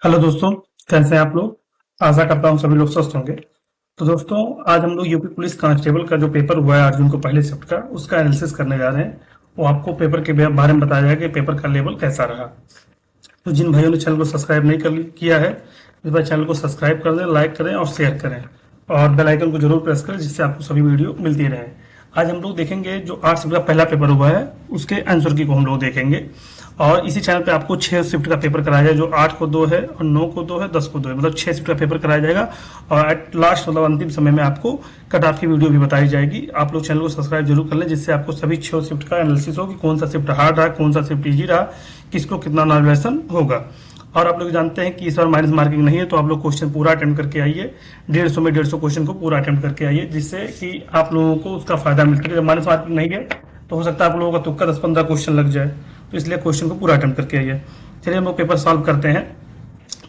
Hello दोस्तों, कैसे हैं आप लोग। आशा करता हूँ सभी लोग स्वस्थ होंगे। तो दोस्तों, आज हम लोग यूपी पुलिस कांस्टेबल का जो पेपर हुआ है 8 जून को पहले शिफ्ट का, उसका एनालिसिस करने जा रहे हैं। वो आपको पेपर के बारे में बताया जाएगा कि पेपर का लेवल कैसा रहा। तो जिन भाइयों ने चैनल को सब्सक्राइब नहीं किया है, इस बार चैनल को सब्सक्राइब कर दें, लाइक करें और शेयर करें, और बेल आइकन को जरूर प्रेस करें, जिससे आपको सभी वीडियो मिलती रहे। आज हम लोग देखेंगे जो 8 शिफ्ट का पहला पेपर हुआ है, उसके आंसर की को हम लोग देखेंगे। और इसी चैनल पे आपको 6 शिफ्ट का पेपर कराया जाए, जो 8 को 2 है और 9 को 2 है, 10 को 2 है, मतलब 6 शिफ्ट का पेपर कराया जाएगा। और एट लास्ट मतलब अंतिम समय में आपको कट ऑफ की वीडियो भी बताई जाएगी। आप लोग चैनल को सब्सक्राइब जरूर कर लें, जिससे आपको सभी 6 शिफ्ट का एनालिसिस हो कि कौन सा शिफ्ट हार्ड रहा, कौन सा शिफ्ट ईजी रहा, किसको कितना नॉलेज होगा। और आप लोग जानते हैं कि इस बार माइनस मार्किंग नहीं है, तो आप लोग क्वेश्चन पूरा अटेम्प्ट करके आइए। 150 में 150 क्वेश्चन को पूरा अटेम्प्ट करके आइए, जिससे कि आप लोगों को उसका फायदा मिलता है। जब माइनस मार्किंग नहीं है तो हो सकता है आप लोगों का तुक्का 10-15 क्वेश्चन लग जाए, तो इसलिए क्वेश्चन को पूरा अटेम्प्ट करके आइए। चलिए हम लोग पेपर सॉल्व करते हैं।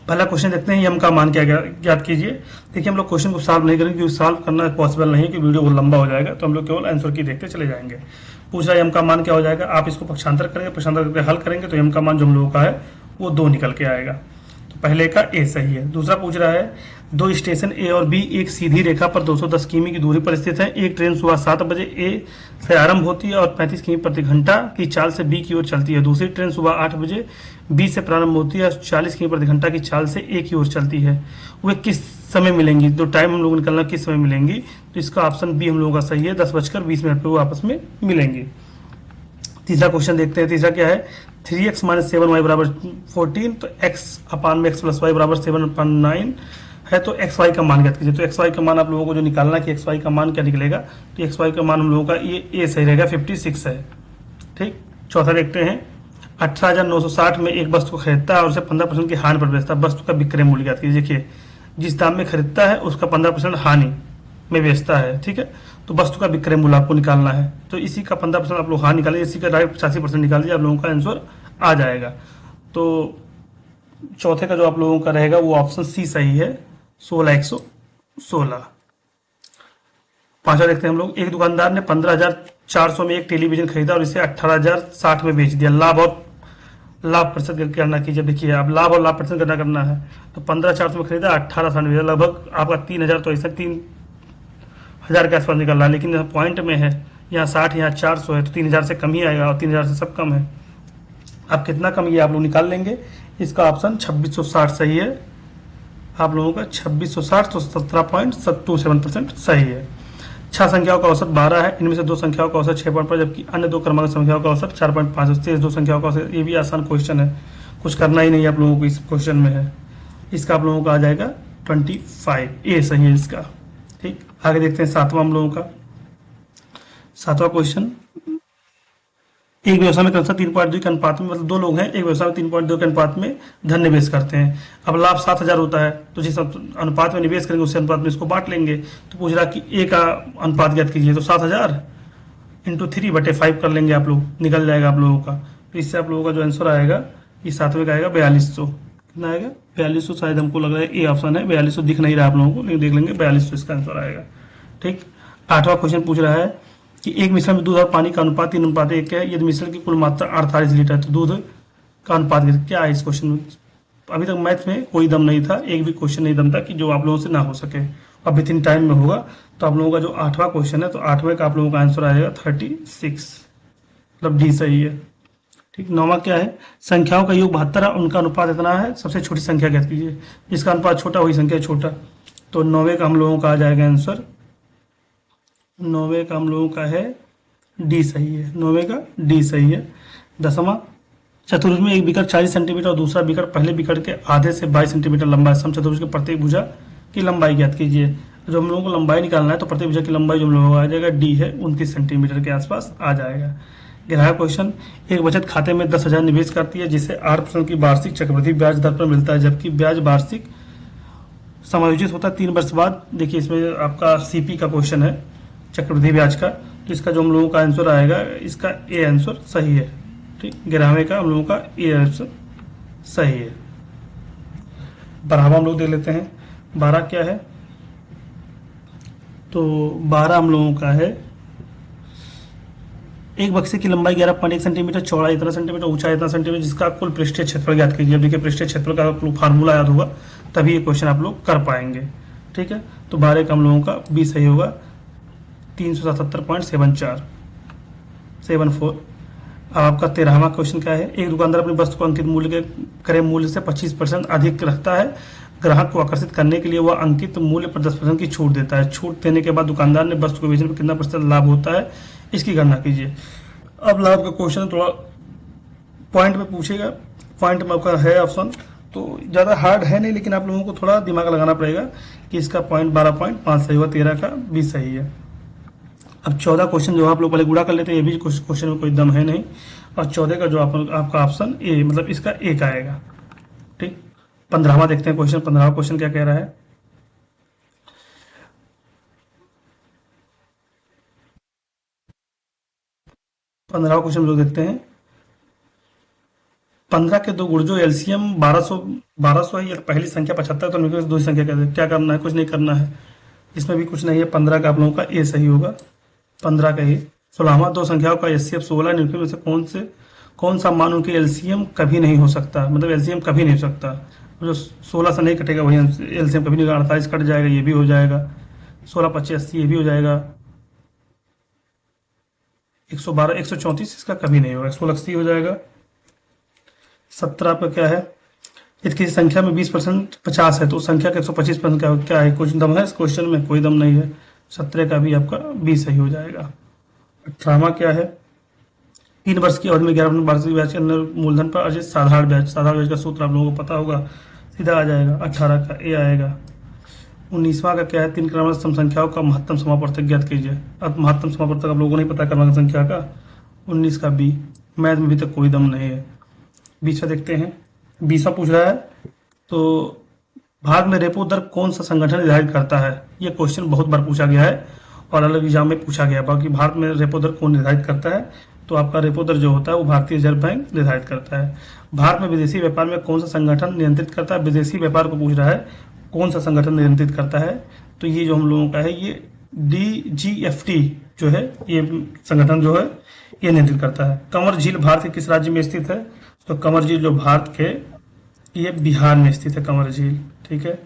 पहला क्वेश्चन देखते हैं, यम का मान क्या ज्ञात कीजिए। देखिए, हम लोग क्वेश्चन को सॉल्व नहीं करेंगे क्योंकि सॉल्व करना पॉसिबल नहीं है, कि वीडियो बहुत लंबा हो जाएगा, तो हम लोग केवल आंसर की देखते चले जाएंगे। पूछ रहा है यम का मान क्या हो जाएगा। आप इसको पक्षांतर करेंगे, पक्षांतर करके हल करेंगे तो यम का मान जो हम लोगों का है वो 2 निकल के आएगा। तो पहले का ए सही है। दूसरा पूछ रहा है, दो स्टेशन ए और बी एक सीधी रेखा पर 210 किमी की दूरी पर स्थित है। एक ट्रेन सुबह 7 बजे ए से आरंभ होती है और 35 किमी प्रति घंटा की चाल से बी की ओर चलती है। दूसरी ट्रेन सुबह 8 बजे बी से प्रारंभ होती है और 40 किमी प्रति घंटा की चाल से ए की ओर चलती है। वे किस समय मिलेंगी, तो टाइम हम लोग निकलना किस समय मिलेंगी। तो इसका ऑप्शन बी हम लोगों का सही है, 10:20 पर वो आपस में मिलेंगी। तीसरा क्वेश्चन देखते हैं। तीसरा क्या है, 3x माइनस 7y बराबर 14, तो x अपान में x प्लस वाई बराबर 7/9 है। तो एक्स वाई का मान ज्ञात कीजिए। तो एक्स वाई का मान आप लोगों को जो निकालना है कि एक्स वाई का मान क्या निकलेगा, तो एक्स वाई का मान हम लोगों का ये ए सही रहेगा, 56 है। ठीक। चौथा देखते हैं, 18,960 में एक वस्तु को खरीदता है और उसे 15% की हानि पर बेचता है। वस्तु का विक्रय मूल्य ज्ञात कीजिए। देखिए, जिस दाम में खरीदता है उसका 15% हानि में बेचता है। ठीक है, तो वस्तु का विक्रय मूल्य आपको निकालना है। तो इसी का 15% आप लोग हानि निकालिए, इसी का डायरेक्ट 85% निकाल दीजिए, आप लोगों का आंसर आ जाएगा। तो चौथे का जो आप लोगों का रहेगा वो ऑप्शन सी सही है, 16,116। पांचवा देखते हैं हम लोग, एक दुकानदार ने 15,400 में एक टेलीविजन खरीदा और इसे 18,060 में बेच दिया। लाभ और लाभ प्रतिशत गणना कीजिए। देखिए, अब लाभ और लाभ प्रतिशत गणना करना है। तो 15,400 में खरीदा, 18,060 में बेचा, लगभग आपका 3,000, तो ऐसा 3,000 के आसपास निकल रहा है। लेकिन यहाँ पॉइंट में है, यहाँ 60, यहाँ 400 है, तो 3,000 से कम ही आएगा, और 3,000 से सब कम है। अब कितना कम ये आप लोग निकाल लेंगे। इसका ऑप्शन 2660 सही है। आप लोगों का 2660, तो 17.27% सही है। 6 संख्याओं का औसत 12 है। इनमें से 2 संख्याओं का औसत 6.5, जबकि अन्य 2 क्रमांक संख्याओं का औसत 4.5 है। 2 संख्याओं का औसत, ये भी आसान क्वेश्चन है, कुछ करना ही नहीं आप लोगों को इस क्वेश्चन में है। इसका आप लोगों का आ जाएगा 25, ए सही है इसका। ठीक, आगे देखते हैं सातवां हम लोगों का। सातवां क्वेश्चन, एक व्यवसाय में क्रमशः 3.2 के अनुपात में, मतलब 2 लोग हैं, एक व्यवसाय में 3.2 के अनुपात में धन निवेश करते हैं। अब लाभ 7,000 होता है, तो जिस अनुपात में निवेश करेंगे उसी अनुपात में इसको बांट लेंगे। तो पूछ रहा कि ए का अनुपात ज्ञात कीजिए। तो 7,000 इंटू 3/5 कर लेंगे, आप लोग निकल जाएगा आप लोगों का। तो इससे आप लोगों का जो आंसर आएगा, ये सातवें का आएगा 4200। कितना आएगा, 4200। शायद हमको लग रहा है ए ऑप्शन है, 4200 दिख नहीं रहा आप लोगों को, लेकिन देख लेंगे, 4200 इसका आंसर आएगा। ठीक। आठवां क्वेश्चन पूछ रहा है कि एक मिश्रण में दूध और पानी का अनुपात 3:1 है, यदि मिश्रण की कुल मात्रा 48 लीटर है, तो दूध का अनुपात क्या है इस क्वेश्चन में। अभी तक मैथ में कोई दम नहीं था, एक भी क्वेश्चन नहीं दम था कि जो आप लोगों से ना हो सके। अब विथिन टाइम में होगा। तो आप लोगों का जो आठवां क्वेश्चन है, तो आठवें का आप लोगों का आंसर आएगा 36, मतलब डी सही है। ठीक। नौवां क्या है, संख्याओं का योग 72 है, उनका अनुपात इतना है, सबसे छोटी संख्या ज्ञात कीजिए। जिसका अनुपात छोटा वही संख्या छोटा। तो नौवे का हम लोगों का आ जाएगा आंसर, नौवे का हम लोगों का है डी सही है, नौवे का डी सही है। 10वां, चतुर्भुज में एक विकट 40 सेंटीमीटर और दूसरा विकट पहले विकट के आधे से 22 सेंटीमीटर लंबा है। समचतुर्भुज के प्रत्येक भुजा की लंबाई ज्ञात कीजिए। जो हम लोगों को लंबाई निकालना है, तो प्रत्येक भुजा की लंबाई जो हम लोगों को आ जाएगा डी है, 29 सेंटीमीटर के आसपास आ जाएगा। 11वां क्वेश्चन, एक बचत खाते में 10,000 निवेश करती है, जिसे 8% की वार्षिक चक्रवृद्धि ब्याज दर पर मिलता है, जबकि ब्याज वार्षिक समायोजित होता है 3 वर्ष बाद। देखिए, इसमें आपका सीपी का क्वेश्चन है, चक्रवृद्धि ब्याज का। तो इसका जो हम लोगों का आंसर आएगा, इसका ए आंसर सही है। ठीक, 11वें का हम लोगों का ए आंसर सही है। 12वां हम लोग देख लेते हैं। 12 क्या है, तो 12 हम लोगों का है एक बक्से की लंबाई 11.1 सेंटीमीटर, चौड़ाई इतना सेंटीमीटर, ऊंचाई इतना सेंटीमीटर, जिसका कुल पृष्ठीय क्षेत्रफल ज्ञात कीजिए। अब देखिए पृष्ठीय क्षेत्रफल का आपको फार्मूला याद होगा तभी ये क्वेश्चन आप लोग कर पाएंगे। ठीक है, तो 12 का हम लोगों का बी सही होगा, 377.74। अब आपका 13वां क्वेश्चन क्या है, एक दुकानदार अपनी वस्तु को अंकित मूल्य के क्रय मूल्य से 25% अधिक रखता है। ग्राहक को आकर्षित करने के लिए वह अंकित मूल्य पर 10% की छूट देता है। छूट देने के बाद दुकानदार ने वस्तु को बेचने पर कितना प्रतिशत लाभ होता है, इसकी गणना कीजिए। अब लाभ का क्वेश्चन थोड़ा पॉइंट में पूछेगा, पॉइंट में आपका है ऑप्शन, तो ज़्यादा हार्ड है नहीं, लेकिन आप लोगों को थोड़ा दिमाग लगाना पड़ेगा कि इसका पॉइंट 12.5 सही हुआ, 13 का 20 सही है। अब 14 क्वेश्चन जो आप लोग पहले गुणा कर लेते हैं, ये भी क्वेश्चन में कोई दम है नहीं, और 14 का जो आपका ऑप्शन ए, मतलब इसका एक आएगा। ठीक, 15वां देखते हैं क्वेश्चन। 15वां क्वेश्चन क्या कह रहा है, 15वां क्वेश्चन लोग देखते हैं। 15 के दो गुण जो एलसीएम 1200 है, या पहली संख्या 75, तो निकले दूसरी संख्या क्या करना है, कुछ नहीं करना है, इसमें भी कुछ नहीं है। 15 का आप लोगों का ए सही होगा, 15 का ए। 16वां, दो संख्याओं का एचसीएफ 16 निम्नलिखित में से कौन सा मान उनके एलसीएम कभी नहीं हो सकता, मतलब एलसीएम कभी नहीं हो सकता, जो 16 से नहीं कटेगा वही एलसीएम कभी नहीं होगा। 48 कट जाएगा, ये भी हो जाएगा, 16 25 80 ये भी हो जाएगा, 112 134 इसका कभी नहीं होगा, 1680 हो जाएगा। 17 पर क्या है, यदि किसी संख्या में 20% 50 है तो उस संख्या का 125% क्या है, कुछ दम है इस क्वेश्चन में, कोई दम नहीं है। 17 का भी आपका 20 सही हो जाएगा। 18वां क्या है, 3 वर्ष की अवधि में 11% वार्षिक ब्याज के अंदर मूलधन पर अर्जित साधारण ब्याज, साधारण ब्याज का सूत्र आप लोगों को पता होगा, सीधा आ जाएगा, 18 का ए आएगा। 19वां का क्या है, 3 क्रमांक सम संख्याओं का महत्तम समापवर्तक ज्ञात कीजिए। अब महत्तम समापवर्तक आप लोगों को नहीं पता क्रमांक संख्या का, 19 का बी। मैथ में भी तक कोई दम नहीं है। 20वां देखते हैं, 20वां पूछ रहा है, तो भारत में रेपो दर कौन सा संगठन निर्धारित करता है। ये क्वेश्चन बहुत बार पूछा गया है और अलग एग्जाम में पूछा गया है। बाकी भारत में रेपो दर कौन निर्धारित करता है, तो आपका रेपो दर जो होता है वो भारतीय रिजर्व बैंक निर्धारित करता है। भारत में विदेशी व्यापार में कौन सा संगठन नियंत्रित करता है, विदेशी व्यापार को पूछ रहा है, कौन सा संगठन नियंत्रित करता है, तो ये जो हम लोगों का है ये DGFT जो है, ये संगठन जो है ये नियंत्रित करता है। कंवर झील भारत के किस राज्य में स्थित है, तो कंवर झील जो भारत के, ये बिहार में स्थित है कंवर झील। ठीक है,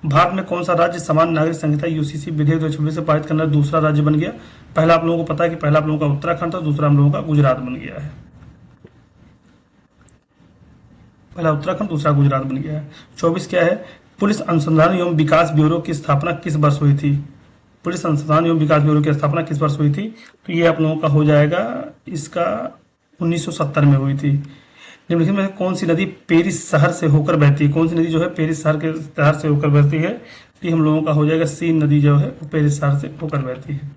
भारत में कौन सा राज्य समान नागरिक संहिता UCC विधेयक 2026 से पारित करना दूसरा राज्य बन गया। पहला आप लोगों को पता है कि पहला आप लोगों का उत्तराखंड था, दूसरा हम लोगों का गुजरात बन गया है। पहला उत्तराखंड, दूसरा गुजरात बन गया है। 24 क्या है, पुलिस अनुसंधान एवं विकास ब्यूरो की स्थापना किस वर्ष हुई थी। पुलिस अनुसंधान एवं विकास ब्यूरो की स्थापना किस वर्ष हुई थी, तो ये आप लोगों का हो जाएगा, इसका 1970 में हुई थी। निम्नलिखित में कौन सी नदी पेरिस शहर से होकर बहती है, कौन सी नदी जो है पेरिस शहर से होकर बहती है, तो ये हम लोगों का हो जाएगा सीन नदी जो है वो पेरिस शहर से होकर बहती है।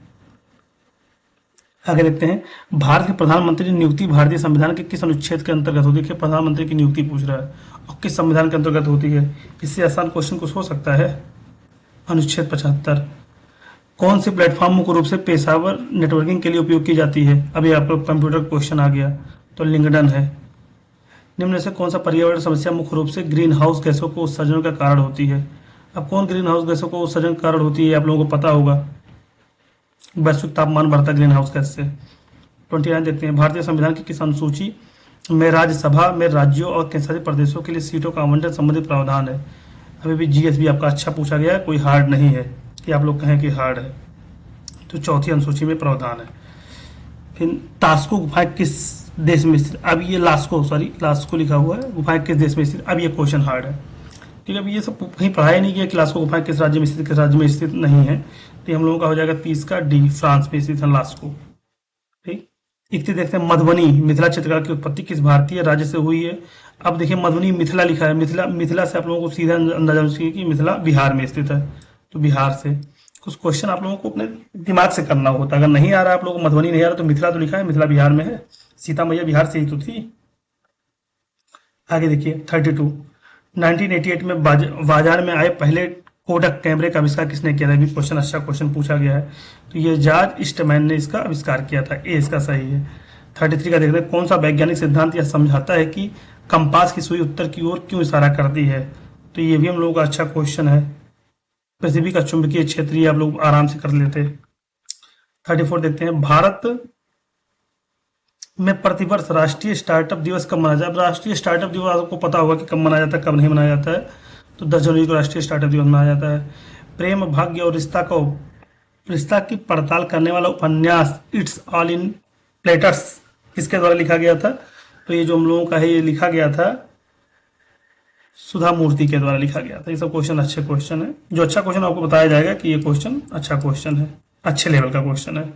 आगे देखते हैं, भारत के प्रधानमंत्री की नियुक्ति भारतीय संविधान के किस अनुच्छेद के अंतर्गत होती है। प्रधानमंत्री की नियुक्ति पूछ रहा है और किस संविधान के अंतर्गत होती है, इससे आसान क्वेश्चन कुछ हो सकता है। अनुच्छेद 75। कौन सी प्लेटफॉर्म मुख्य रूप से पेशेवर नेटवर्किंग के लिए उपयोग की जाती है, अभी आपको कंप्यूटर क्वेश्चन आ गया, तो लिंक्डइन है। निम्न में से कौन सा पर्यावरण समस्या मुख्य रूप से ग्रीन हाउस गैसों को उत्सर्जन का कारण होती है। अब कौन ग्रीन हाउस गैसों को उत्सर्जन का कारण होती है, आप लोगों को पता होगा, वैश्विक तापमान बढ़ता ग्रीन हाउस गैस से। 29 देखते हैं, भारतीय संविधान की किस अनुसूची में राज्यसभा में राज्यों और केंद्रशासित प्रदेशों के लिए सीटों का आवंटन संबंधित प्रावधान है। अभी भी जीएस भी आपका अच्छा पूछा गया है, कोई हार्ड नहीं है कि आप लोग कहें कि हार्ड है, तो चौथी अनुसूची में प्रावधान है। फिर टास्को गुफाएं किस देश में स्थित, अब ये लास्को लिखा हुआ है, गुफाएं किस देश में स्थित, अब ये क्वेश्चन हार्ड है। ठीक है, अब ये सब कहीं पढ़ाया नहीं गया कि लास्को गुफाएं किस राज्य में स्थित, किस राज्य में स्थित नहीं है, तो हम लोगों का हो जाएगा 30 का डी, फ्रांस में स्थित है लास्को। ठीक, 31 देखते हैं, मधुबनी मिथिला चित्रकला की उत्पत्ति किस भारतीय राज्य से हुई है। अब देखिए मधुबनी मिथिला लिखा है, मिथिला से आप लोगों को सीधा अंदाजा हो सके कि मिथिला बिहार में स्थित है, तो बिहार से। कुछ क्वेश्चन आप लोगों को अपने दिमाग से करना होता है, अगर नहीं आ रहा आप लोगों को मधुबनी नहीं आ रहा तो मिथिला तो लिखा है, मिथिला बिहार में है, सीता मैया बिहार से ही तो थी। आगे देखिए 32, 1988 में बाजार में आए पहले कोडक कैमरे का आविष्कार किसने किया था, भी क्वेश्चन अच्छा क्वेश्चन पूछा गया है, तो ये जॉर्ज ईस्टमैन ने इसका आविष्कार किया था, ए इसका सही है। 33 का देखते हैं, कौन सा वैज्ञानिक सिद्धांत यह समझाता है कि कंपास की सुई उत्तर की ओर क्यों इशारा करती है, तो ये भी हम लोगों का अच्छा क्वेश्चन है। पृथ्वी का चुंबकीय क्षेत्र आप लोग आराम से कर लेते। 34 देखते हैं, भारत में प्रतिवर्ष राष्ट्रीय स्टार्टअप दिवस कब मनाया जाता है? अब राष्ट्रीय स्टार्टअप दिवस आपको पता होगा कि कब मनाया जाता है, कब नहीं मनाया जाता है। तो 10 जनवरी को राष्ट्रीय स्टार्टअप दिवस मनाया जाता है। प्रेम, भाग्य और रिश्ता की पड़ताल करने वाला उपन्यास इट्स ऑल इन प्लेटर्स किसके द्वारा लिखा गया था? तो ये जो हम लोगों का है, ये लिखा गया था सुधा मूर्ति के द्वारा लिखा गया था। ये सब क्वेश्चन अच्छे क्वेश्चन है, जो अच्छा क्वेश्चन आपको बताया जाएगा कि ये क्वेश्चन अच्छा क्वेश्चन है, अच्छे लेवल का क्वेश्चन है।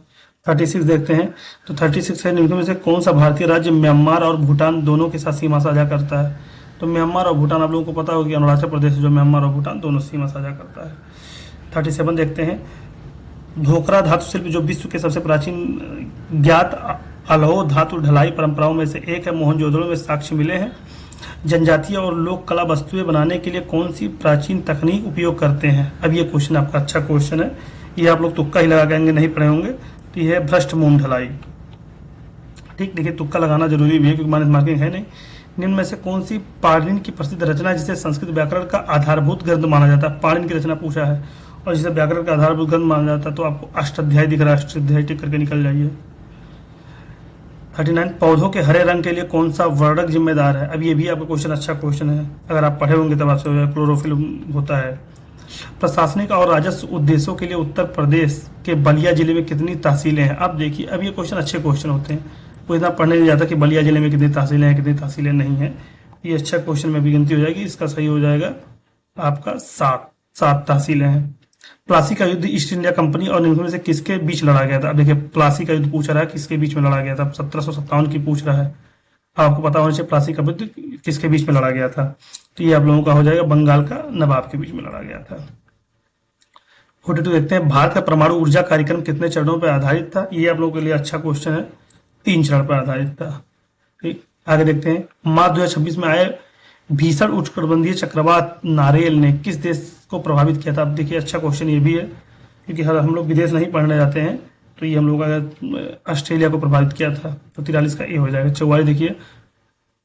36 देखते हैं। तो 36 है, निम्न में से कौन सा भारतीय राज्य म्यांमार और भूटान दोनों के साथ सीमा साझा करता है? तो म्यांमार और भूटान, आप लोगों को पता होगा कि अरुणाचल प्रदेश जो म्यांमार और भूटान दोनों सीमा साझा करता है। 37 देखते हैं। धोकरा धातु शिल्प जो विश्व के सबसे प्राचीन ज्ञात अलोह धातु ढलाई परंपराओं में से एक है, मोहनजोदड़ो में साक्ष्य मिले हैं। जनजातीय और लोक कला वस्तुएं बनाने के लिए कौन सी प्राचीन तकनीक उपयोग करते हैं? अब ये क्वेश्चन आपका अच्छा क्वेश्चन है, ये आप लोग तुक्का ही लगा पाएंगे, नहीं पढ़े होंगे। तो ये है भ्रष्ट मोम ढलाई। ठीक, देखिए तुक्का लगाना जरूरी भी है क्योंकि माइनस मार्किंग है नहीं। निम्न में से कौन सी पाणिनि की प्रसिद्ध रचना जिसे संस्कृत व्याकरण का आधारभूत ग्रंथ माना जाता है? पाणिनि की रचना पूछा है और जिसे व्याकरण का आधारभूत ग्रंथ माना जाता है, तो आपको अष्टाध्यायी दिख रहा है, अष्टाध्यायी टिक करके निकल जाइए। 39, पौधों के हरे रंग के लिए कौन सा वर्णक जिम्मेदार है? अब ये भी आपका क्वेश्चन अच्छा क्वेश्चन है, अगर आप पढ़े होंगे तब आपसे क्लोरोफिल होता है। प्रशासनिक और राजस्व उद्देश्यों के लिए उत्तर प्रदेश के बलिया जिले में कितनी तहसीलें हैं? अब देखिए, अब ये क्वेश्चन अच्छे क्वेश्चन होते हैं, कोई इतना पढ़ने नहीं जाता कि बलिया जिले में कितनी तहसीलें हैं, कितनी तहसीलें नहीं हैं। ये अच्छा क्वेश्चन में भी गिनती हो जाएगी, इसका सही हो जाएगा आपका 7 तहसीलें हैं। प्लासी का युद्ध ईस्ट इंडिया कंपनी और निम्न में से किसके बीच लड़ा गया था? अब देखिए, प्लासी का युद्ध पूछ रहा है, किसके बीच में लड़ा गया था? 1757 की पूछ रहा है, आपको पता होना चाहिए प्लासी का युद्ध किसके बीच में लड़ा गया था। तो ये आप लोगों का हो जाएगा बंगाल का नवाब के बीच में लड़ा गया था। 42 देखते हैं। भारत का परमाणु ऊर्जा कार्यक्रम कितने चरणों पर आधारित था? ये आप लोगों के लिए अच्छा क्वेश्चन है, 3 चरण पर आधारित था। ठीक, आगे देखते हैं। मार्च 2026 में आए भीषण उष्णकटिबंधीय चक्रवात नारेल ने किस देश को प्रभावित किया था? अब देखिए, अच्छा क्वेश्चन ये भी है क्योंकि हम लोग विदेश नहीं पढ़ने जाते हैं, तो ये हम लोग का ऑस्ट्रेलिया को प्रभावित किया था। तो 43 का ए हो जाएगा। 44 देखिए।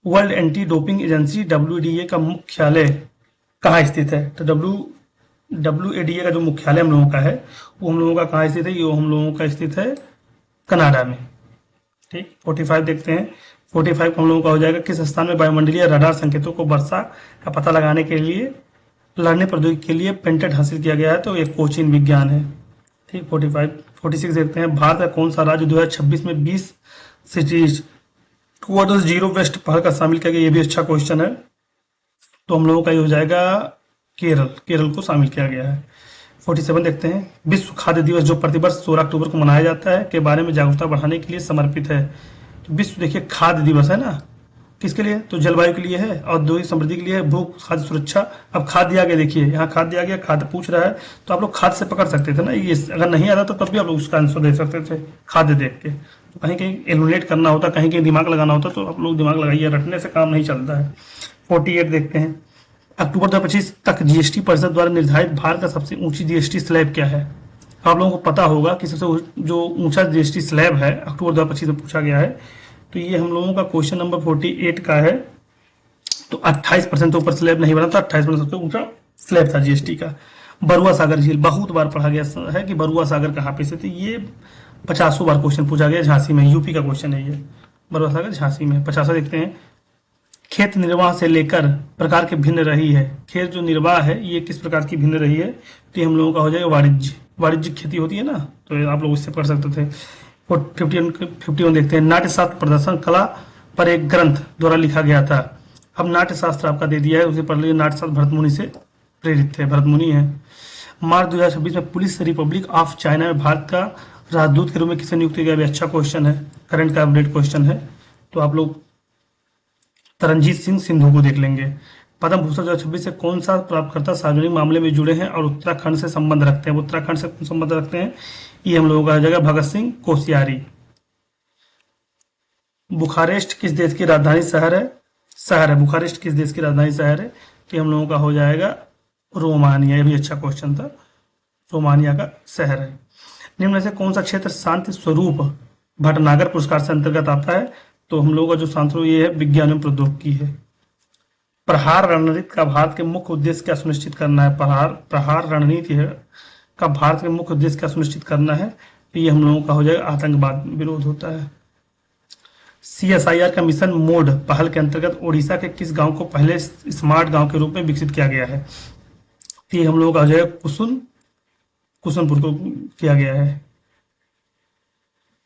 World anti doping agency WDA का मुख्यालय कहाँ स्थित है? तो WADA का जो मुख्यालय हम लोगों का है, वो हम लोगों का कहाँ स्थित है? ये हम लोगों का स्थित है कनाडा में। ठीक, 45 देखते हैं। 45 हम लोगों का हो जाएगा। किस स्थान में वायुमंडलीय रडार संकेतों को वर्षा का पता लगाने के लिए लड़ने प्रौद्योगिकी के लिए पेटेंट हासिल किया गया है? तो ये कोचीन विज्ञान है। ठीक, 46 देखते हैं। भारत का कौन सा राज्य 2026 में 20 सिटीज टुवर्ड्स जीरो वेस्ट पहल का शामिल किया गया? ये भी अच्छा क्वेश्चन है। तो हम लोगों का ये हो जाएगा केरल को शामिल किया गया है। 47 देखते हैं। विश्व खाद्य दिवस जो प्रतिवर्ष 16 अक्टूबर को मनाया जाता है के बारे में जागरूकता बढ़ाने के लिए समर्पित है। तो विश्व देखिए खाद्य दिवस है ना, किसके लिए? तो जलवायु के लिए है, औद्योगिक समृद्धि के लिए है, भूख खाद्य सुरक्षा। अब खाद्य दिया गया, देखिए यहाँ खाद्य दिया गया, खाद्य पूछ रहा है, तो आप लोग खाद्य से पकड़ सकते थे ना, ये अगर नहीं आता तो तब भी आप लोग उसका आंसर दे सकते थे खाद्य देख के। तो कहीं कहीं एलिमिनेट करना होता, कहीं कहीं दिमाग लगाना होता, तो आप लोग दिमाग लगाइए, रटने से काम नहीं चलता है। 48 देखते हैं। अक्टूबर 2025 तक जीएसटी परिषद द्वारा निर्धारित भारत का सबसे ऊंची जीएसटी स्लैब क्या है? आप लोगों को पता होगा कि सबसे जो ऊंचा जीएसटी स्लैब है अक्टूबर 2025 में पूछा गया है। तो ये हम लोगों का क्वेश्चन नंबर 48 का है। तो 28% ऊपर स्लैब नहीं बना था, 28% सबसे ऊंचा स्लैब था जीएसटी का। बरुआ सागर झील बहुत बार पढ़ा गया है कि बरुआ सागर कहाँ पे स्थित है। ये 50 बार क्वेश्चन पूछा गया, झांसी में, यूपी का क्वेश्चन है ये। बरुआ सागर झांसी में। 50 देखते हैं। खेत निर्वाह से लेकर प्रकार के भिन्न रही है। खेत जो निर्वाह है ये किस प्रकार की भिन्न रही है? तो हम लोगों का हो जाएगा वाणिज्यिक खेती होती है ना, तो आप लोग इससे पढ़ सकते थे। 51 देखते हैं। नाट्यशास्त्र प्रदर्शन कला पर एक ग्रंथ द्वारा लिखा गया था। अब नाट्यशास्त्र आपका दे दिया है, उसे पढ़ लीजिए। नाट्यशास्त्र भरतमुनि से प्रेरित थे, भरतमुनि है। मार्च 2026 में पुलिस रिपब्लिक ऑफ चाइना में भारत का राजदूत के रूप में किसे नियुक्त किया गया? अच्छा क्वेश्चन है, करंट का अपडेट क्वेश्चन है। तो आप लोग तरनजीत सिंह सिंधु को देख लेंगे। पद्म भूषण 2026 से कौन सा प्राप्तकर्ता सार्वजनिक मामले में जुड़े हैं और उत्तराखंड से संबंध रखते हैं? उत्तराखंड से कौन संबंध रखते हैं? ये हम लोगों का आ जाएगा भगत सिंह कोश्यारी। बुखारेस्ट किस देश की राजधानी शहर है? बुखारेस्ट किस देश की राजधानी शहर है? तो हम लोगों का हो जाएगा रोमानिया। ये भी अच्छा क्वेश्चन था, रोमानिया का शहर है। निम्न में से कौन सा क्षेत्र शांति स्वरूप भटनागर पुरस्कार से अंतर्गत आता है? तो हम लोगों का जो शांति ये है विज्ञान एवं प्रौद्योगिकी है। प्रहार रणनीति का भारत के मुख्य उद्देश्य क्या सुनिश्चित करना है? प्रहार रणनीति है का भारत के मुख्य उद्देश्य क्या सुनिश्चित करना है? तो ये हम लोगों का हो जाएगा आतंकवाद विरोध होता है। CSIR का मिशन मोड पहल के अंतर्गत ओडिशा के किस गांव को पहले स्मार्ट गांव के रूप में विकसित किया गया है? तो ये हम लोगों का जो है कुसुनपुर को किया गया है।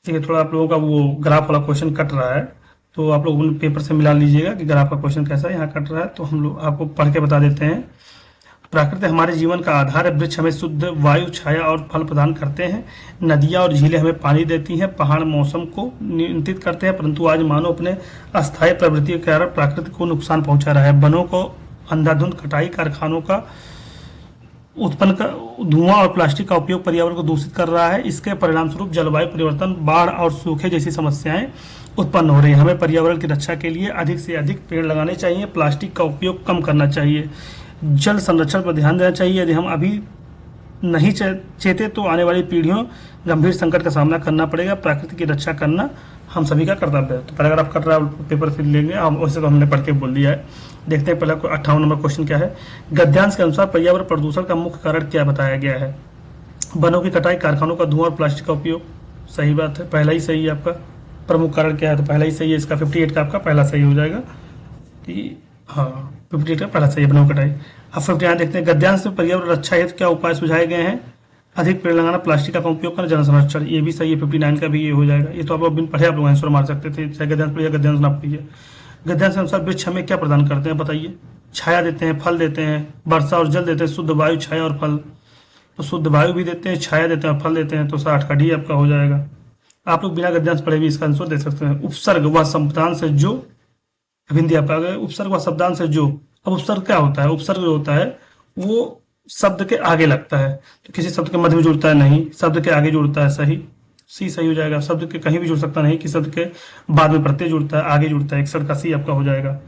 ठीक है, थोड़ा आप लोगों का वो ग्राफ वाला क्वेश्चन कट रहा है, तो आप लोग अपने पेपर से मिला लीजिएगा कि ग्राफ का क्वेश्चन कैसा है। यहाँ कट रहा है तो हम लोग आपको पढ़ के बता देते हैं। प्रकृति हमारे जीवन का आधार है। वृक्ष हमें शुद्ध वायु, छाया और फल प्रदान करते हैं। नदियाँ और झीलें हमें पानी देती हैं। पहाड़ मौसम को नियंत्रित करते हैं, परंतु आज मानव अपने अस्थायी प्रवृत्ति के कारण प्रकृति को नुकसान पहुंचा रहा है। वनों को अंधाधुंध कटाई, कारखानों का उत्पन्न का धुआं और प्लास्टिक का उपयोग पर्यावरण को दूषित कर रहा है। इसके परिणाम स्वरूप जलवायु परिवर्तन, बाढ़ और सूखे जैसी समस्याएं उत्पन्न हो रही हैं। हमें पर्यावरण की रक्षा के लिए अधिक से अधिक पेड़ लगाने चाहिए। प्लास्टिक का उपयोग कम करना चाहिए। जल संरक्षण पर ध्यान देना चाहिए। यदि हम अभी नहीं चेते तो आने वाली पीढ़ियों गंभीर संकट का सामना करना पड़ेगा। प्रकृति की रक्षा करना हम सभी का कर्तव्य है। तो पैराग्राफ कट रहा है, पेपर फिर लेंगे हम, वैसे तो हमने पढ़ के बोल दिया है। देखते हैं पहला 58 नंबर क्वेश्चन क्या है। गद्यांश के अनुसार पर्यावरण प्रदूषण का मुख्य कारण क्या बताया गया है? वनों की कटाई, कारखानों का धुआं और प्लास्टिक का उपयोग। सही बात है, पहला ही सही है आपका। प्रमुख कारण क्या है? तो पहला ही सही है इसका। 58 का आपका पहला सही हो जाएगा कि हाँ, 58 का पहला सही है, वनों की कटाई। अब 59 देखते हैं। गद्यांश में पर्यावरण रक्षा हेतु क्या उपाय सुझाए गए हैं? अधिक पेड़ लगाना, प्लास्टिक का कम उपयोग करना, जल संरक्षण। ये भी सही है, 59 का भी ये हो जाएगा। ये तो आप लोग बिन पढ़े आप लोग आंसर मार सकते थे, चाहे गद्यांश पढ़िए गद्यांश ना पढ़िए। गद्यांश के अनुसार वृक्ष हमें क्या प्रदान करते हैं बताइए? छाया देते हैं, फल देते हैं, वर्षा और जल देते हैं, शुद्ध वायु, छाया और फल। तो शुद्ध वायु भी देते हैं, छाया देते हैं और फल देते हैं। तो 60 का डी आपका हो जाएगा। आप लोग बिना गद्यांश पढ़े भी इसका आंसर दे सकते हैं। उपसर्ग व शब्दांश से जो, हिंदी आप आ गए। उपसर्ग व शब्दांश से जो, अब उपसर्ग क्या होता है? उपसर्ग जो होता है वो शब्द के आगे लगता है, तो किसी शब्द के मध्य में जुड़ता है नहीं, शब्द के आगे जुड़ता है। सही, सी सही हो जाएगा। शब्द के कहीं भी जुड़ सकता नहीं, कि शब्द के बाद में प्रत्यय जुड़ता है, आगे जुड़ता है। 61 का सी आपका हो जाएगा।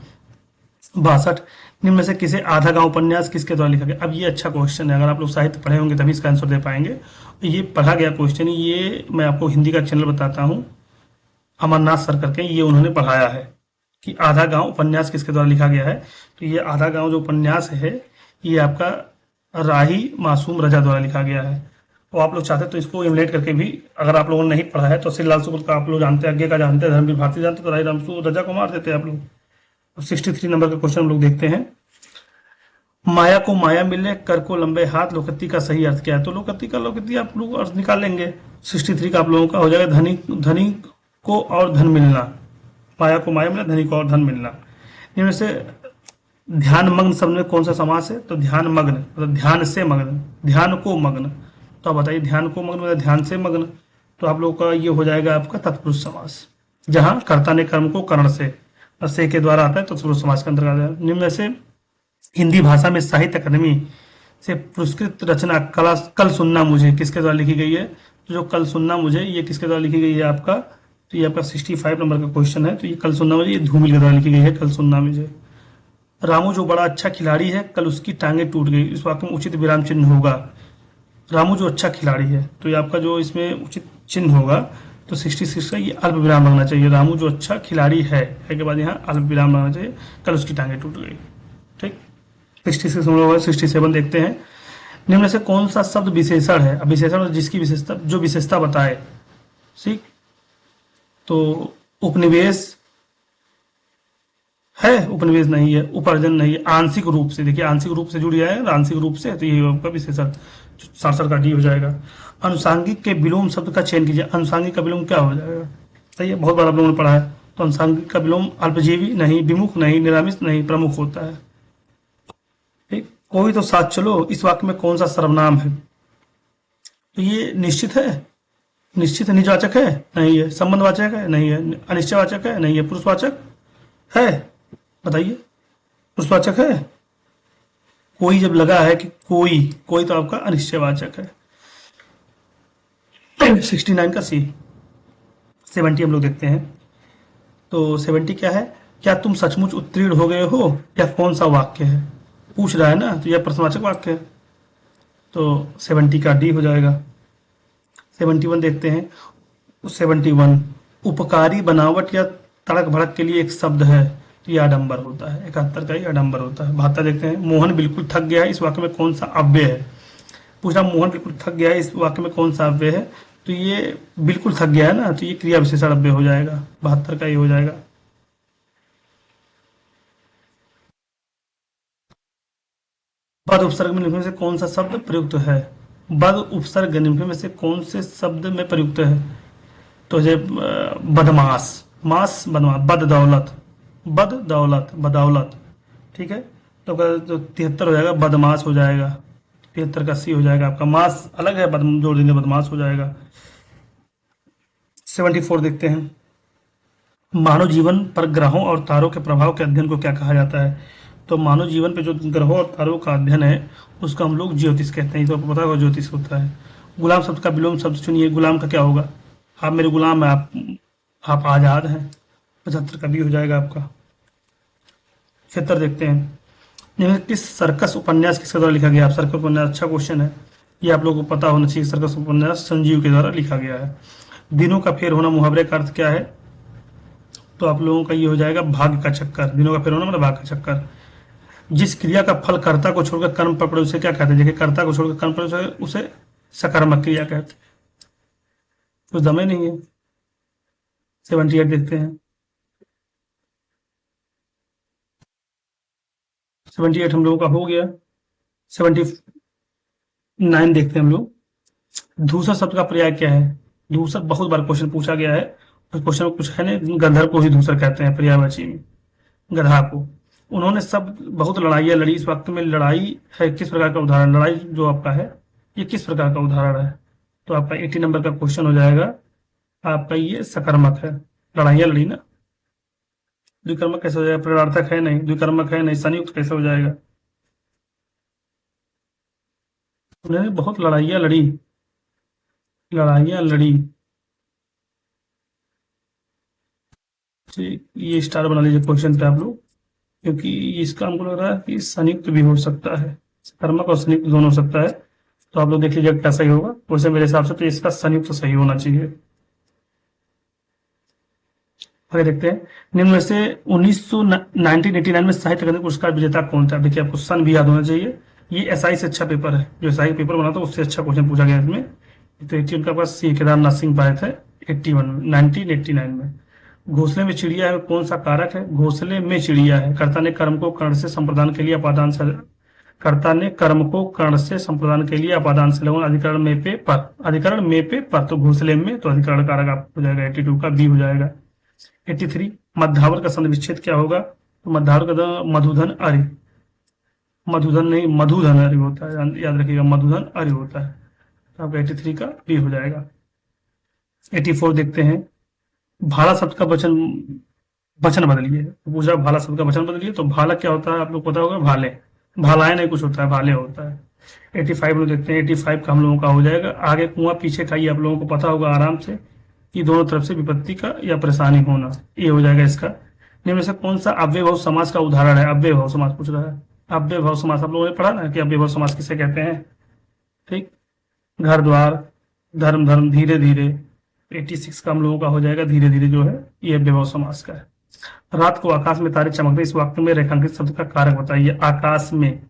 62 निम्न में से किसे आधा गांव उपन्यास किसके द्वारा लिखा गया? अब ये अच्छा क्वेश्चन है, अगर आप लोग साहित्य पढ़े होंगे तभी इसका आंसर दे पाएंगे। ये पढ़ा गया क्वेश्चन, ये मैं आपको हिंदी का चैनल बताता हूँ, अमरनाथ सर करके, ये उन्होंने पढ़ाया है कि आधा गांव उपन्यास किसके द्वारा लिखा गया है। तो ये आधा गांव जो उपन्यास है ये आपका राही मासूम रजा द्वारा लिखा गया है। तो आप लोग चाहते तो इसको इमुलेट करके भी, अगर आप लोगों ने नहीं पढ़ा है तो श्री लाल सुपुर का आप लोग जानते हैं, आगे का जानते हैं, धर्मवीर भारती जानते, तो राही मासूम रजा को मार देते हैं आप लोग। 63 नंबर का क्वेश्चन हम लोग देखते हैं। माया को माया मिले, कर को लंबे हाथ, लोकति का सही अर्थ क्या है? तो लोकति आप लोग अर्थ निकाल लेंगे। 63 का आप लोगों का हो जाएगा धनी को और धन मिलना। माया को माया मिले, धनी को और धन मिलना। इनमें से ध्यान मग्न शब्द में कौन सा समास है? तो ध्यान मग्न मतलब ध्यान से मग्न, ध्यान को मग्न। तो आप बताइए, ध्यान को मग्न मतलब ध्यान से मग्न। तो आप लोगों का ये हो जाएगा आपका तत्पुरुष समास, जहां कर्ता ने कर्म को कर्ण से के द्वारा आता है, तो तत्पुरुष समास के अंतर्गत। निम्न में से हिंदी भाषा में साहित्य अकादमी से पुरस्कृत रचना कल सुनना मुझे किसके द्वारा लिखी गई है? तो जो कल सुनना मुझे, ये किसके द्वारा लिखी गई है आपका? तो ये आपका 65 नंबर का क्वेश्चन है। तो ये कल सुनना मुझे, ये धूमिल के द्वारा लिखी गई है, कल सुनना मुझे। रामू जो बड़ा अच्छा खिलाड़ी है, कल उसकी टांगे टूट गई। इस वाक्य में उचित विराम चिन्ह होगा। रामू जो अच्छा खिलाड़ी है, तो ये आपका जो इसमें उचित चिन्ह होगा, तो 66 का ये अल्प विराम लगना चाहिए। रामू जो अच्छा खिलाड़ी है के बाद यहाँ अल्प विराम लगना चाहिए, कल उसकी टांगे टूट गई। ठीक, 66 होगा। 67 देखते हैं। निम्न से कौन सा शब्द विशेषण है? अब विशेषण जिसकी विशेषता, जो विशेषता बताए। ठीक, तो उपनिवेश है, उपनिवेश नहीं है, उपार्जन नहीं है, आंशिक रूप से। देखिए आंशिक रूप से जुड़ जाए, आंशिक रूप से, तो ये आपका विशेषण 67 का डी हो जाएगा। अनुसांगिक के विलोम शब्द का चयन कीजिए। अनुसांगिक का विलोम क्या हो जाएगा? सही है, बहुत बार आप लोगों ने पढ़ा है। तो अनुसांगिक का विलोम अल्पजीवी नहीं, विमुख नहीं, निरामिष नहीं, प्रमुख होता है। ठीक, कोई तो साथ चलो, इस वाक्य में कौन सा सर्वनाम है? तो ये निश्चित है, निश्चित है। निजवाचक है? नहीं है। संबंधवाचक है? नहीं है। अनिश्चयवाचक है? नहीं है। पुरुषवाचक है? बताइए, पुरुषवाचक है? कोई जब लगा है कि कोई तो आपका अनिश्चयवाचक है। 69 का सी। 70 हम लोग देखते हैं। तो 70 क्या है? क्या तुम सचमुच उत्तीर्ण हो गए हो? या कौन सा वाक्य है पूछ रहा है ना, तो यह प्रश्नवाचक वाक्य है। तो 70 का डी हो जाएगा। 71 देखते हैं। 71 उपकारी बनावट या तड़क भड़क के लिए एक शब्द है, तो यह आडंबर होता है। 71 का ही आडंबर होता है। 72 देखते हैं। मोहन बिल्कुल थक गया है, इस वाक्य में कौन सा अव्यय है? पूछा मोहन बिल्कुल थक गया है, इस वाक्य में कौन सा अव्यय है? तो ये बिल्कुल थक गया है ना, तो ये क्रिया विशेषण अव्यय हो जाएगा, 72 का ये हो जाएगा। बद उपसर्ग में निम्न में से कौन सा शब्द प्रयुक्त है? बद उपसर्ग निम्न में से कौन से शब्द में प्रयुक्त है? तो ये बदमाश, मास बदमाश, बद दौलत, बद दौलत, बदौलत। ठीक है, तो अगर तो 73 हो जाएगा, बदमाश हो जाएगा, 73 का सी हो जाएगा आपका। मास अलग है, बद जोड़ देंगे, बदमाश हो जाएगा। 74 देखते हैं। मानव जीवन पर ग्रहों और तारों के प्रभाव के अध्ययन को क्या कहा जाता है? तो मानव जीवन पे जो ग्रहों और तारों का अध्ययन है उसको हम लोग ज्योतिष कहते हैं। तो आपको पता होगा ज्योतिष होता है। गुलाम शब्द का विलोम शब्द चुनिए। गुलाम का क्या होगा? आप मेरे गुलाम हैं, आप आजाद हैं। 75 का भी हो जाएगा आपका। 76 देखते हैं। निम्न किस सर्कस उपन्यास किसके द्वारा लिखा गया? आप सर्कस उपन्यास, अच्छा क्वेश्चन है, ये आप लोगों को पता होना चाहिए। सर्कस उपन्यास संजीव के द्वारा लिखा गया है। दिनों का फेर होना मुहावरे का अर्थ क्या है? तो आप लोगों का ये हो जाएगा भाग्य का चक्कर। दिनों का फेर होना मतलब भाग्य का चक्कर। जिस क्रिया का फल कर्ता को छोड़कर कर्म पर पड़े उसे क्या कहते हैं? देखिए, कर्ता को छोड़कर कर्म पर उसे सकर्मक क्रिया कहते हैं। कुछ दमे नहीं है। 78 देखते हैं। 78 हम लोगों का हो गया। 79 देखते हैं हम लोग। धूसर शब्द का पर्याय क्या है? धूसर बहुत बार क्वेश्चन पूछा गया है। उस क्वेश्चन में कुछ है नहीं, गंधर्व को ही धूसर कहते हैं पर्यायवाची में, गधा को। उन्होंने सब बहुत लड़ाइयाँ लड़ी, इस वक्त में लड़ाई है किस प्रकार का उदाहरण? लड़ाई जो आपका है ये किस प्रकार का उदाहरण है? तो आपका 80 नंबर का क्वेश्चन हो जाएगा आपका, ये सकर्मक है, लड़ाइयाँ लड़ी ना। द्विकर्मक कैसे हो जाएगा? प्रेरणार्थक है नहीं, द्विकर्मक है नहीं, संयुक्त कैसे हो जाएगा? उन्होंने बहुत लड़ाइयाँ लड़ी, लड़ाइयाँ लड़ी। ठीक, ये स्टार बना लीजिए क्वेश्चन पे आप लोग, क्योंकि इसका हमको लग रहा है कि संयुक्त भी हो सकता है, कर्मक और संयुक्त दोनों हो सकता है। तो आप लोग देख लीजिए क्या सही होगा। वैसे मेरे हिसाब से तो इसका संयुक्त सही होना चाहिए। आगे देखते हैं। निम्न में से 1989 में साहित्य अकादमी पुरस्कार विजेता कौन था? देखिए, आपको सन भी याद होना चाहिए। ये एसआई से अच्छा पेपर है, जो एसआई पेपर बना था उससे अच्छा क्वेश्चन पूछा गया इसमें। तो 80 उनका पास सी केदारनाथ सिंह पाए थे 81 में, 1989 में। घोंसले में चिड़िया है कौन सा कारक है? घोंसले में चिड़िया है। कर्ता ने कर्म को कर्ण से संप्रदान के लिए अपादान से, कर्ता ने कर्म को कर्ण से संप्रदान के लिए अपादान से लगन अधिकरण में पे पर, अधिकरण में पे पर, तो घोंसले में, तो अधिकरण कारक आपको हो जाएगा 82 का बी हो जाएगा। 83 मध्यावर का संधि विच्छेद क्या होगा? तो मध्यावर का मधुधन अर्य, मधुधन नहीं मधुधन अर्य होता है, याद रखिएगा, मधुधन अर्य होता है। तो आपका 83 का बी हो जाएगा। 84 देखते हैं। भाला शब्द का वचन, वचन बदलिए। तो पूछ रहा है भाला शब्द का वचन बदलिए, तो भाला क्या होता है आप लोग पता होगा? भाले, भालाएं नहीं कुछ होता है, भाले होता है। 85 में देखते हैं। 85 का हम लोगों का हो जाएगा। आगे कुआं पीछे खाई, आप लोगों को पता होगा आराम से कि दोनों तरफ से विपत्ति का या परेशानी होना, ये हो जाएगा इसका। निम्न में से कौन सा अव्ययभाव समास का उदाहरण है? अव्ययभाव समास पूछ रहा है। अव्ययभाव समास आप लोगों ने पढ़ा ना कि अव्ययभाव समास किसे कहते हैं? ठीक, घर द्वार, धर्म धर्म, धीरे धीरे। 86 का हम लोगों का हो जाएगा धीरे धीरे, जो है ये अव्ययभाव समास का है। रात को आकाश में तारे चमकते, इस वाक्य में रेखांकित शब्द का कारक बताइए। आकाश में,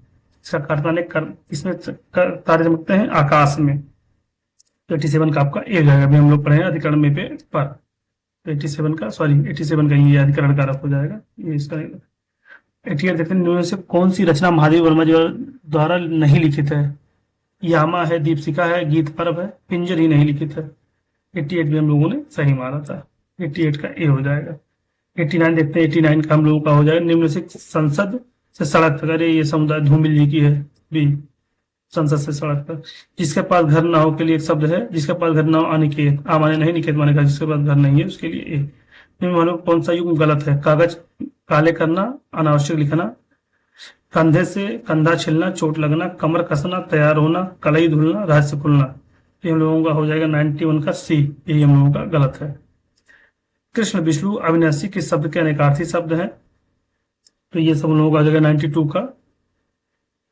इसका कर्ता ने इसमें तारे चमकते हैं आकाश में। तो 87 का आपका ए हो जाएगा। अभी हम लोग पढ़े हैं अधिकरण में पे पर, तो 87 का, सॉरी 87 का ये अधिकरण कारक हो जाएगा, ये इसका। 88 देखते हैं। निम्न में से कौन सी रचना महादेव वर्मा जी द्वारा नहीं लिखित है? यामा है, दीपशिखा है, गीत पर्व है, पिंजर ही नहीं लिखित है। 88 भी हम लोगों ने सही मारा था, 88 का ए हो जाएगा। 89 देखते हैं। 89 का हम लोगों का हो जाएगा। निम्न से संसद से सड़क तक, अरे ये समुदाय धूमिल जी की है बी, संसद से सड़क तक। जिसके पास घर ना हो के लिए एक शब्द है, जिसके पास घर ना हो अनिकेत, आ माने नहीं, निकेत माने घर, जिसके पास घर नहीं है उसके लिए ए। निम्न मानो कौन सा युग गलत है? कागज काले करना, अनावश्यक लिखना, कंधे से कंधा छिलना, चोट लगना, कमर कसना, तैयार होना, कलाई धुलना, रहस्य खुलना। ये हम लोगों का हो जाएगा 91 का सी, यही हम लोगों का गलत है। कृष्ण विष्णु अविनाशी किस शब्द के अनेकार्थी शब्द हैं? तो ये सब हम लोगों का हो जाएगा 92 का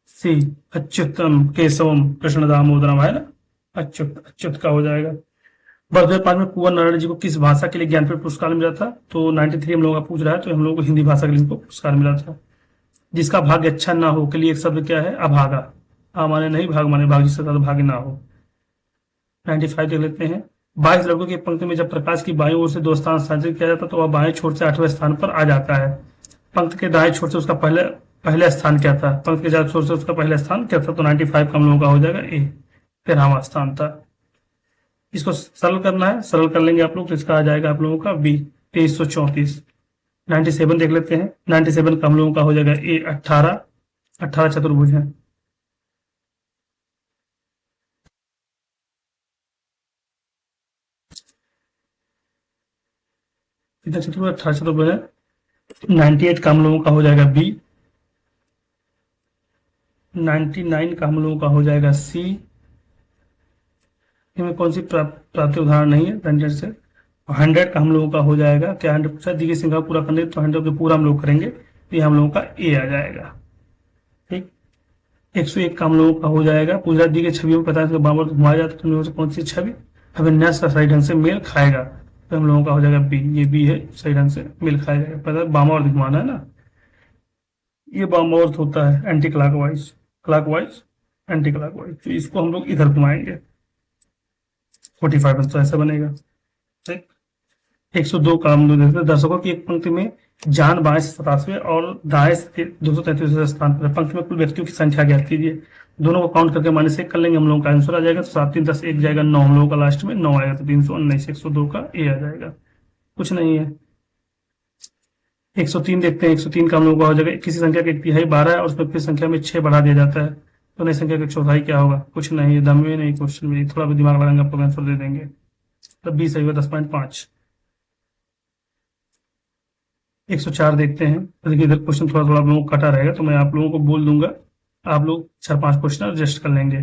सी, अच्युतम केशवम कृष्ण दामोदरम, है ना, अच्युत, अच्युत का हो जाएगा। बर्थडे पार्क में कुंवर नारायण जी को किस भाषा के लिए ज्ञानपीठ पुरस्कार मिला था? तो 93 हम लोगों का पूछ रहा है, तो हम लोगों को हिंदी भाषा के लिए पुरस्कार मिला था। जिसका भाग्य अच्छा ना हो के लिए एक शब्द क्या है? अभागा। आ माने नहीं, भाग माने भाग, जिसका भाग्य ना हो। 95 देख लेते हैं। 22 लड़कों की पंक्ति में जब प्रकाश की बाईं ओर से दो स्थान स्थानांतरित किया जाता है तो वह बाएं छोर से 8वें स्थान पर आ जाता है। पंक्ति के दाएं छोर से उसका पहले पहला स्थान क्या था? पंक्ति के दाएं छोर से उसका पहला स्थान क्या था? तो 95 का हम लोगों का हो जाएगा ए, 13वां स्थान था। इसको सरल करना है, सरल कर लेंगे आप लोग, तो इसका आ जाएगा आप लोगों का बी, 2334। 97 देख लेते हैं। 97 का हम लोगों का हो जाएगा ए, 18। 18 चतुर्भुज है। कितना चतुर्भुज? 18 चतुर्भुज है। 98 का हम लोगों का हो जाएगा बी। 99 का हम लोगों का हो जाएगा सी। इसमें कौन सी प्राप्ति उदाहरण नहीं है 100 से। 100 का हम लोगों का हो जाएगा क्या? 100 पूछा, दी गई श्रृंखला पूरा करने तो 100 के पूरा हम लोग करेंगे तो ये हम लोगों का ए आ जाएगा। ठीक। 101 का हम लोगों का हो जाएगा, पूछ रहा दी गई छवियों को 50 के बाम और घुमाया जाता तो उन लोगों से कौन सी छवि अभिन्यास का सही ढंग से मेल खाएगा? तो हम लोगों का हो जाएगा बी, ये बी है, सही ढंग से मेल खाएगा। पता बामा और घुमाना है ना, ये बामा और होता है anti clockwise, clockwise anti clockwise, तो इसको हम लोग इधर घुमाएंगे। 45 तो ऐसा बनेगा। ठीक। 102 का हम लोग देखते हैं। दर्शकों की एक पंक्ति में जान बाएं से 87 और दाएं से 233 स्थान पर। पंक्ति में कुल व्यक्तियों की संख्या ज्ञात कीजिए। दोनों को काउंट करके -1 कर लेंगे, हम लोगों का आंसर आ जाएगा। तो 7 3 10 1 जाएगा 9, हम लोगों का लास्ट में 9 आएगा, तो 319। 102 का ए आ जाएगा, कुछ नहीं है। 103 देखते हैं। 103 का हम लोगों का हो जाएगा किसी संख्या की एक तिहाई 12 है और उसमें फिर संख्या में 6 बढ़ा दिया जाता है तो नई संख्या का चौथाई क्या होगा? कुछ नहीं है, दम में नहीं, क्वेश्चन में थोड़ा भी दिमाग लगाएंगे आपको आंसर दे देंगे। तब 20 सही होगा, 10.5। 104 देखते हैं। तो देखिए इधर क्वेश्चन थोड़ा थोड़ा आप लोगों को कटा रहेगा तो मैं आप लोगों को बोल दूंगा, आप लोग 4-5 क्वेश्चन एडजस्ट कर लेंगे।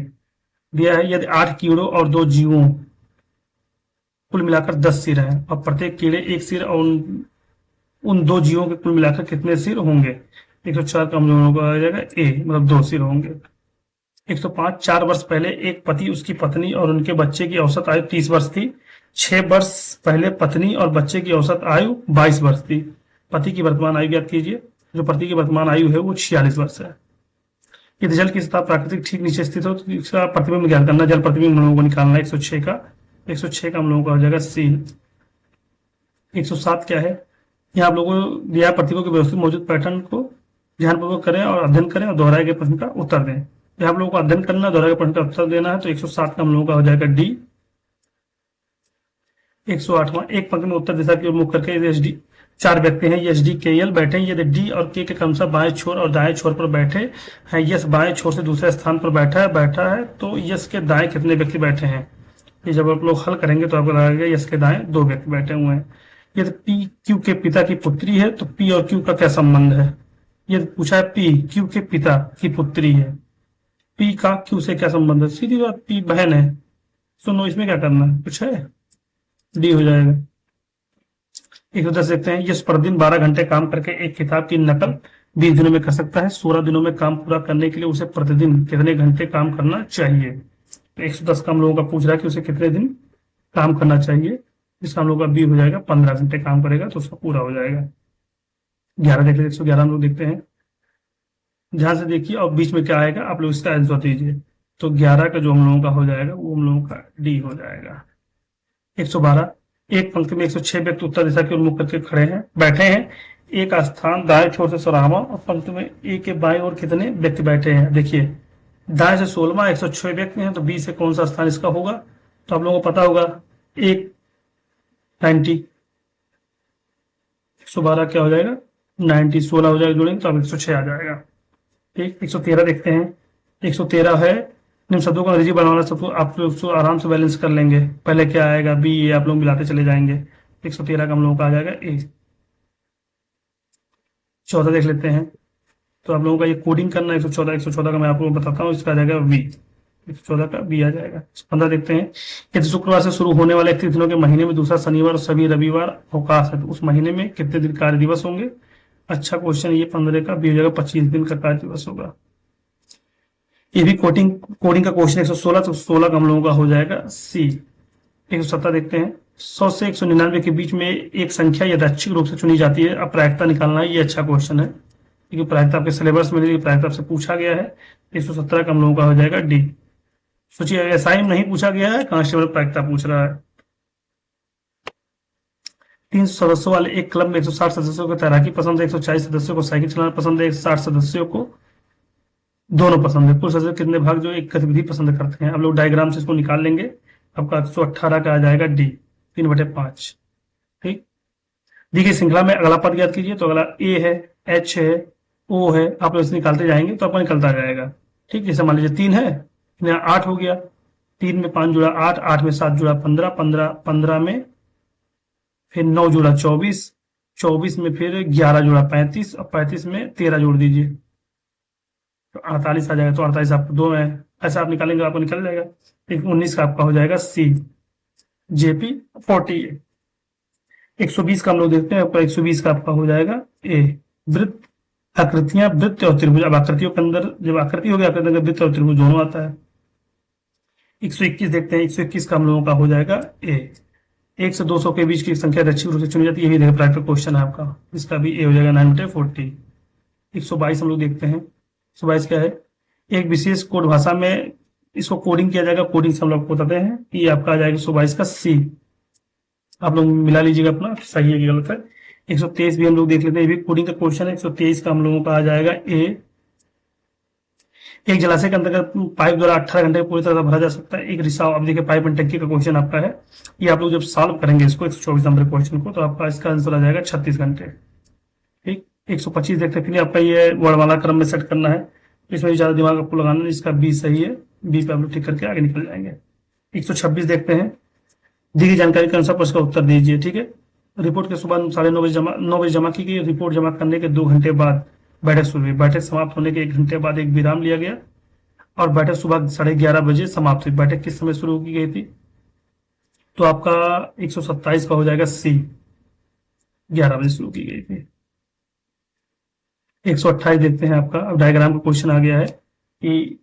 दिया है यदि 8 कीड़ों और 2 जीवों कुल मिलाकर 10 सिर हैं और प्रत्येक कीड़े एक सिर और उन 2 जीवों के कुल मिलाकर कितने सिर होंगे? 104 का हम लोगों को आ जाएगा ए, मतलब 2 सिर होंगे। 105 4 वर्ष पहले एक पति, उसकी पत्नी और उनके बच्चे की औसत आयु 30 वर्ष थी। 6 वर्ष पहले पत्नी और बच्चे की औसत आयु 22 वर्ष थी। पति की वर्तमान आयु ज्ञात कीजिए। जो पति की वर्तमान आयु है वो 46 वर्ष है। यदि जल की सतह प्राकृतिक ठीक नीचे स्थित हो तो इसका प्रतिबिंब ज्ञात करना। जल प्रतिबिंब हम लोगों को निकालना है 106 का। 106 का हम लोगों का हो जाएगा सी। 107 क्या है? यहाँ आप लोगों को दिया प्रतीकों के व्यवस्थित मौजूद पैटर्न को ध्यानपूर्वक करें और अध्ययन करें और दोहराए गए प्रश्न का उत्तर दें। यहाँ आप लोगों को अध्ययन करना, दोहराए गए प्रश्न का उत्तर देना है। तो 107 का हम लोगों का हो जाएगा डी। 108वां एक पंक्ति में उत्तर दिशा की ओर मुख करके एस डी 4 व्यक्ति हैं, यस डी के एल बैठे हैं। यदि डी और के क्रमशः बाएं छोर और दाएं छोर पर बैठे हैं, यस बाएं छोर से दूसरे स्थान पर बैठा है तो यस के दाएं कितने व्यक्ति बैठे हैं? ये जब आप लोग हल करेंगे तो आपको लगेगा यस के दाएं 2 व्यक्ति बैठे हुए हैं। यदि पी क्यू के पिता की पुत्री है तो पी और क्यू का क्या संबंध है? यदि पूछा है पी क्यू के पिता की पुत्री है, पी का क्यू से क्या संबंध है? सीधी बात, पी बहन है। सुनो इसमें क्या करना है, कुछ है? डी हो जाएगा। 110 देखते हैं। यस प्रतिदिन 12 घंटे काम करके एक किताब की नकल 20 दिनों में कर सकता है। 16 दिनों में काम पूरा करने के लिए उसे प्रतिदिन कितने घंटे काम करना चाहिए? तो 110 का हम लोगों का पूछ रहा है कि उसे कितने दिन काम करना चाहिए। इसका हम लोग का बी हो जाएगा, 15 घंटे काम करेगा तो उसका पूरा हो जाएगा। 11 देख लेते, 111 हम लोग देखते हैं। ध्यान से देखिए और बीच में क्या आएगा आप लोग इसका आंसर दीजिए। तो 11 का जो हम लोगों का हो जाएगा वो हम लोगों का डी हो जाएगा। 112 एक पंक्ति में 106 व्यक्ति उत्तर दिशा की ओर मुख करके खड़े हैं, बैठे हैं। एक स्थान दाएं छोर से 16वां और पंक्ति में ए के बाएं ओर कितने व्यक्ति बैठे हैं? देखिए दाएं से 16वां, 106 व्यक्ति हैं तो बी से कौन सा स्थान इसका होगा? तो आप लोगों को पता होगा 90। 112 क्या हो जाएगा? 90। 16 हो जाएगा जोड़ेंगे तो अब 106 आ जाएगा। ठीक। 113 देखते हैं। 113 है निम्न शब्दों को अंग्रेजी बनवाना। सब आप लोग उसको आराम से बैलेंस कर लेंगे। पहले क्या आएगा? बी, ये आप लोग मिलाते चले जाएंगे। 113 का हम लोगों का आ जाएगा ए। 14 देख लेते हैं। तो आप लोगों का ये कोडिंग करना है। 114 का मैं आप लोगों को बताता हूँ, इसका आ जाएगा बी। 114 का बी आ जाएगा। 15 देखते हैं। यदि शुक्रवार से शुरू होने वाले 31 दिनों के महीने में दूसरा शनिवार और सभी रविवार अवकाश है तो उस महीने में कितने दिन कार्य दिवस होंगे? अच्छा क्वेश्चन ये 15 का बी हो जाएगा, 25 दिन का कार्य दिवस होगा। ये भी कोडिंग का क्वेश्चन 116, तो 16 का हम लोगों का हो जाएगा सी। 117 देखते हैं। 100 से 199 के बीच में एक संख्या यादृच्छिक रूप से चुनी जाती है, अब प्रायिकता निकालना है। ये अच्छा क्वेश्चन है क्योंकि प्रायिकता आपके सिलेबस में प्रायिकता से पूछा गया है। 117 का हम लोगों का हो जाएगा डी। सोचिए एसआई में नहीं पूछा गया है, कांस्टेबल प्रायिकता पूछ रहा है। 300 सदस्यों वाले एक क्लब में 160 सदस्यों को तैराकी पसंद है, 140 सदस्यों को साइकिल चलाना पसंद है, 160 सदस्यों को दोनों पसंद है। कुल सदस्य कितने भाग जो एक गतिविधि पसंद करते हैं? अब लोग डायग्राम से इसको निकाल लेंगे। आपका 118 का आ जाएगा डी, 3/5। ठीक। दी गई श्रृंखला में अगला पद ज्ञात कीजिए। तो अगला ए है, एच है, ओ है। आप लोग इसे निकालते जाएंगे तो आपका निकलता जाएगा। ठीक। जैसे मान लीजिए 3 है, यहाँ 8 हो गया। 3 में 5 जुड़ा 8, 8 में 7 जुड़ा 15, 15 15 में फिर 9 जुड़ा 24, 24 में फिर 11 जुड़ा 35, और 35 में 13 जोड़ दीजिए तो 48 आ जाएगा। तो 48 आपको 2 है, ऐसा आप निकालेंगे आपको निकल जाएगा। फिर 19 का आपका हो जाएगा सी, जेपी 48। 120 का हम लोग देखते हैं, आपका 120 का आपका हो जाएगा ए, वृत्त, आकृतियां, वृत्त और त्रिभुज। अब आकृतियों के अंदर जब आकृति हो गया, आकृति के अंदर वृत्त और त्रिभुज दोनों आता है। 121 देखते हैं, 121 का हम लोगों का हो जाएगा ए। 1 से 200 के बीच की संख्या रैखिक रूप से चुनी जाती है, ये भी देखिए प्रैक्टिकल क्वेश्चन है आपका, इसका भी ए हो जाएगा 9/40। 122 हम लोग देखते हैं, 122 क्या है? एक विशेष कोड भाषा में इसको कोडिंग किया जाएगा, कोडिंग से हम लोग बताते हैं। ये आपका आ जाएगा 122 का सी। आप लोग मिला लीजिएगा अपना, सही है कि गलत है। 123 भी हम लोग देख लेते हैं, ये भी कोडिंग का क्वेश्चन है। 123 का हम लोगों का आ जाएगा ए। एक जलाशय के अंतर्गत पाइप द्वारा 18 घंटे पूरी तरह से भरा जा सकता है एक रिसाव। अब देखिए पाइप एंड टंकी का क्वेश्चन आपका है, ये आप लोग जब सॉल्व करेंगे इसको 124 नंबर क्वेश्चन को, तो आपका इसका आंसर आ जाएगा 36 घंटे। ठीक। 125 देखते हैं, फिर आपका ये वर्णमाला क्रम में सेट करना है, इसमें ज्यादा दिमाग आपको लगाना है। इसका बी सही है, बी पे आप लोग ठीक करके आगे निकल जाएंगे। 126 देखते हैं, दी गई जानकारी के अनुसार प्रश्न का उत्तर दीजिए। ठीक है। रिपोर्ट के सुबह 9:30 जमा की गई। रिपोर्ट जमा करने के 2 घंटे बाद बैठक शुरू हुई। बैठक समाप्त होने के 1 घंटे बाद एक विराम लिया गया और बैठक सुबह 11:30 समाप्त हुई। बैठक किस समय शुरू की गई थी? तो आपका 127 का हो जाएगा सी, 11 बजे शुरू की गई थी। 128 देखते हैं आपका, अब डायग्राम का क्वेश्चन आ गया है कि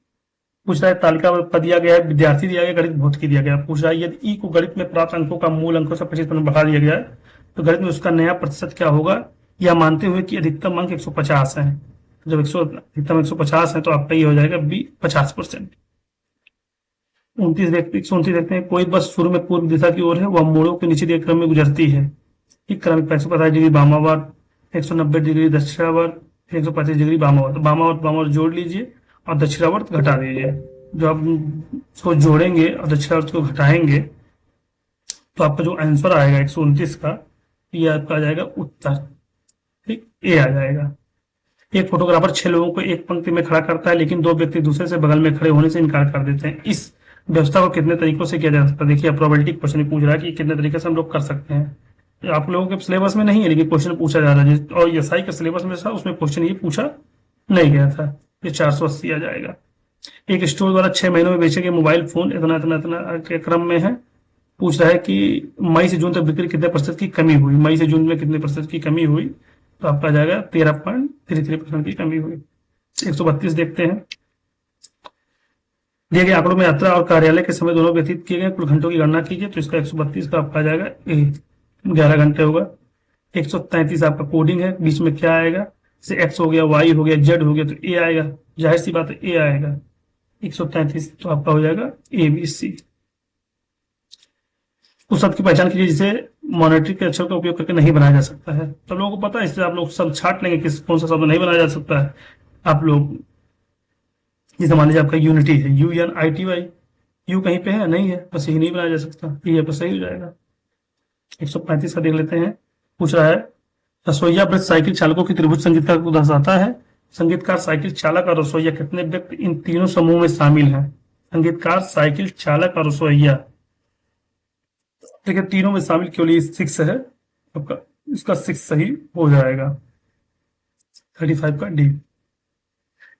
पूछ रहा है तालिका में पद दिया गया है, विद्यार्थी दिया गया, गणित भौतिकी दिया गया। पूछ रहा है यदि ई को गणित में प्राप्त अंकों का मूल अंकों से 25% बढ़ा दिया गया है तो गणित में उसका नया प्रतिशत क्या होगा? यह मानते हुए कि अधिकतम अंक 150 है। तो जब अधिकतम 150 है तो आपका ये हो जाएगा बी, 50%। 129 देखते हैं, कोई बस शुरू में पूर्व दिशा की ओर है, वह मोड़ों के नीचे दिए क्रम में गुजरती है। एक क्रम 150 डिग्री वामावर्त, 190 डिग्री दक्षिणावर्त, 135 डिग्री वामावर्त। वामावर्त जोड़ लीजिए और दक्षिणावर्त घटा दीजिए। जो आप इसको जोड़ेंगे और दक्षिणावर्त को घटाएंगे तो आपका जो आंसर आएगा 129 का, ये आपका आ जाएगा उत्तर। ठीक, ए आ जाएगा। एक फोटोग्राफर 6 लोगों को एक पंक्ति में खड़ा करता है, लेकिन 2 व्यक्ति दूसरे से बगल में खड़े होने से इनकार कर देते हैं। इस व्यवस्था को कितने तरीकों से किया जा सकता है? देखिए प्रोबेबिलिटी क्वेश्चन पूछ रहा है कि कितने तरीके से हम लोग कर सकते हैं। आप लोगों के सिलेबस में नहीं है, लेकिन क्वेश्चन पूछा जा रहा है। और एसआई के सिलेबस में था, उसमें क्वेश्चन ये पूछा नहीं गया था। ये 480 आ जाएगा। एक स्टोर द्वारा 6 महीनों में बेचे गए मोबाइल फोन इतना इतना इतना के क्रम में है। पूछ रहा है कि मई से जून तक बिक्री कितने प्रतिशत की कमी हुई, मई से जून में कितने प्रतिशत की कमी हुई? तो आपका आ जाएगा 13.33% की कमी हुई। 132 देखते हैं, दिए गए आंकड़ों में यात्रा और कार्यालय के समय दोनों व्यतीत किए गए कुल घंटों की गणना कीजिए। तो इसका 132 का आपका आ जाएगा ए, 11 घंटे होगा। 133 आपका कोडिंग है, बीच में क्या आएगा? जैसे एक्स हो गया, वाई हो गया, जेड हो गया, तो ए आएगा, जाहिर सी बात है ए आएगा। 133 तो आपका हो जाएगा ए बी सी। उस शब्द की पहचान कीजिए जिसे मॉनेटरी के अक्षर का उपयोग करके नहीं बनाया जा सकता है। तो लोगों को पता है, इसलिए आप लोग सब छाट लेंगे किस कौन सा शब्द नहीं बनाया जा सकता है। आप लोग जैसे मान लीजिए आपका यूनिटी है, UNITY, यू कहीं पे है नहीं है, बस यही नहीं बनाया जा सकता, ये बस सही हो जाएगा। 135 का देख लेते हैं, पूछ रहा है रसोईया वृत्त साइकिल चालकों की त्रिभुज संगीतकार को दर्शाता है। संगीतकार, साइकिल चालक और रसोईया कितने व्यक्ति इन तीनों समूह में शामिल हैं? संगीतकार, साइकिल चालक और रसोईया, देखिए तीनों में शामिल केवल 6 है आपका, इसका 6 सही हो जाएगा। 35 का डी।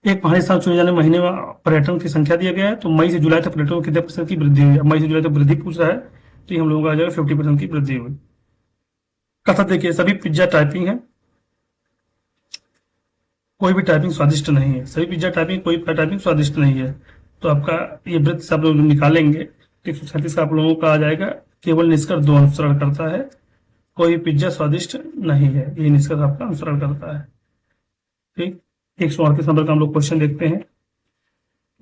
एक पहाड़ी स्थान चुने जाने महीने में पर्यटन की संख्या दिया गया है, तो मई से जुलाई तक पर्यटन कितने % की वृद्धि हुई? मई से जुलाई तक वृद्धि पूछ रहा है, तो ये हम लोगों का आ जाएगा 50% की वृद्धि हुई। कथा देखिए, सभी पिज्जा टाइपिंग है, कोई भी टाइपिंग स्वादिष्ट नहीं है। सभी पिज्जा टाइपिंग, कोई टाइपिंग स्वादिष्ट नहीं है। तो आपका ये वृत्त से आप लोग निकालेंगे। 137 का आप लोगों का आ जाएगा केवल निष्कर्ष 2 अनुसरण करता है, कोई पिज्जा स्वादिष्ट नहीं है, ये निष्कर्ष आपका अनुसरण करता है। ठीक। 138 नंबर का हम लोग क्वेश्चन देखते हैं,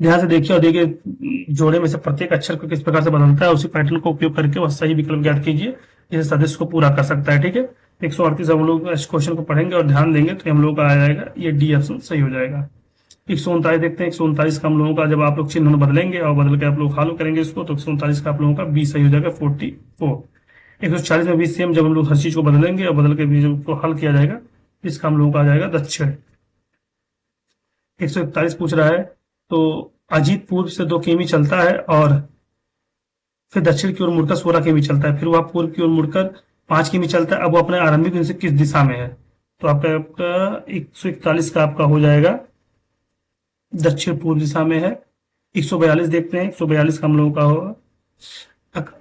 ध्यान से देखिए और देखिए जोड़े में से प्रत्येक अक्षर को किस प्रकार से बदलता है, उसी पैटर्न को उपयोग करके वह सही विकल्प ज्ञात कीजिए जिसे सदस्य को पूरा कर सकता है। ठीक है, 138 हम लोग इस क्वेश्चन को पढ़ेंगे और ध्यान देंगे तो हम लोग का आ जाएगा ये डी ऑप्शन सही हो जाएगा। 139 देखते हैं, 139 का हम लोगों का जब आप लोग चिन्ह बदलेंगे और बदल के आप लोग फॉलो करेंगे इसको, तो 139 का आप लोगों का बी सही हो जाएगा 44। 140 में भी सेम, जब हम लोग हर चीज को बदलेंगे और बदल के बीज को हल किया जाएगा, इसका हम लोगों का आ जाएगा दक्षिण। 141 पूछ रहा है, तो अजीत पूर्व से 2 किमी चलता है और फिर दक्षिण की ओर मुड़कर 16 किमी चलता है, फिर वह पूर्व की ओर मुड़कर 5 किमी चलता है। अब वो अपने आरंभिक बिंदु से किस दिशा में है, तो आपका 141 का आपका हो जाएगा दक्षिण पूर्व दिशा में है। 142 देखते हैं, 142 का हम लोगों का होगा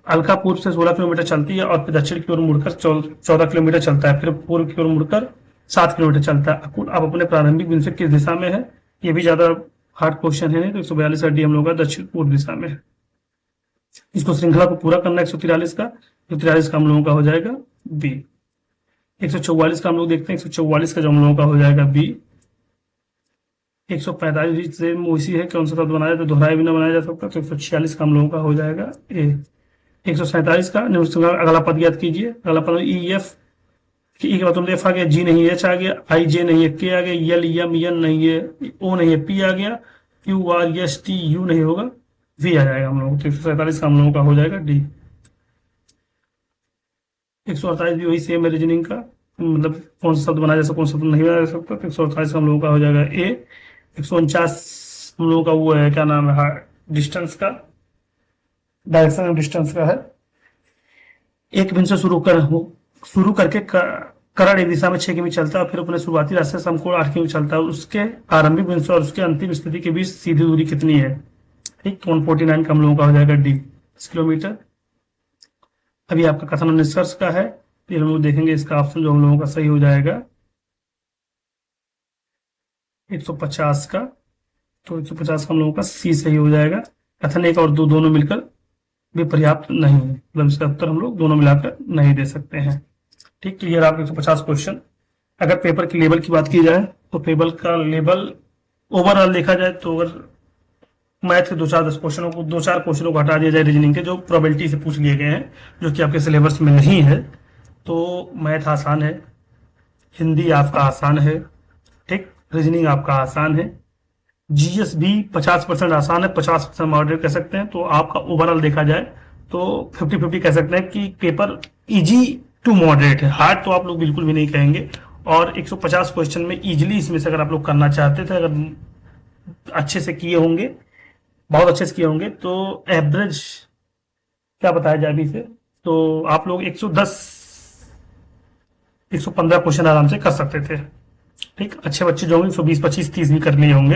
अलका पूर्व से 16 किलोमीटर चलती है और फिर दक्षिण की ओर मुड़कर 14 किलोमीटर चलता है, फिर पूर्व की ओर मुड़कर 7 किलोमीटर चलता है। अब अपने प्रारंभिक बिंदु से किस दिशा में है, ये भी ज्यादा हार्ड क्वेश्चन है, तो 142 का डी हम लोग का दक्षिण पूर्व दिशा में है। इसको श्रृंखला को पूरा करना है 143 का, 143 का हम लोगों का हो जाएगा बी। 144 का हम लोग देखते हैं, 144 का जो हम लोगों का हो जाएगा बी। 145 से उसी है, कौन सा शब्द बनाया तो दोहराया भी ना बनाया जा सकता, तो 146 का हम लोगों का हो जाएगा ए। 147 का अगला पद ज्ञात कीजिए, अगला पद ई एफ, ई के बाद तुम एफ आ गया, जी नहीं एच आ गया, आई जे नहीं है, के आ गया, एल एम एन नहीं है, ओ नहीं है, पी आ गया, Q R S T U नहीं होगा, वी आ जाएगा हम लोग। तो 147 का हम लोगों का हो जाएगा डी। 148 भी वही सेम है रीजनिंग का, मतलब कौन सा शब्द बनाया जा सकता कौन सा शब्द नहीं बनाया जा सकता, तो 148 का हम लोगों का हो जाएगा ए। 149 हम लोगों का वो है, क्या नाम है, डिस्टेंस का, डायरेक्शन ऑफ डिस्टेंस का है। एक बिंदु से शुरू करके करण एक दिशा में 6 किमी चलता है, फिर अपने शुरुआती रास्ते से समकोण 8 किमी चलता है, उसके आरंभिक बिंदु और उसके अंतिम स्थिति के बीच सीधी दूरी कितनी है। ठीक, 149 का हम लोगों का हो जाएगा डी 10 किलोमीटर। अभी आपका कथन और निष्कर्ष का है, फिर हम लोग देखेंगे इसका ऑप्शन जो हम लोगों का सही हो जाएगा 150 का, तो 150 का हम लोगों का सी सही हो जाएगा। कथन 1 और 2 दोनों मिलकर भी पर्याप्त नहीं है, मतलब इसका उत्तर हम लोग दोनों मिलाकर नहीं दे सकते हैं। ठीक, तो ये रहा 150 क्वेश्चन। अगर पेपर के लेवल की बात की जाए तो पेपर का लेवल ओवरऑल देखा जाए तो अगर मैथ के 2-4 क्वेश्चनों को 2-4 क्वेश्चनों को हटा दिया जाए रीजनिंग के, जो प्रोबेबिलिटी से पूछ लिए गए हैं, जो कि आपके सिलेबस में नहीं है, तो मैथ आसान है, हिंदी आपका आसान है, ठीक, रीजनिंग आपका आसान है, जीएस भी 50% आसान है, 50% मॉडरेट कह सकते हैं। तो आपका ओवरऑल देखा जाए तो 50-50 कह सकते हैं कि पेपर इजी टू मॉडरेट है, हार्ड तो आप लोग बिल्कुल भी नहीं कहेंगे। और 150 क्वेश्चन में इजिली इसमें से अगर आप लोग करना चाहते थे, अगर अच्छे से किए होंगे, बहुत अच्छे से किए होंगे, तो एवरेज क्या बताया जाए अभी से, तो आप लोग 110 115 क्वेश्चन आराम से कर सकते थे। ठीक, अच्छे बच्चे जो होंगे 120 25 30 भी कर लिए होंगे,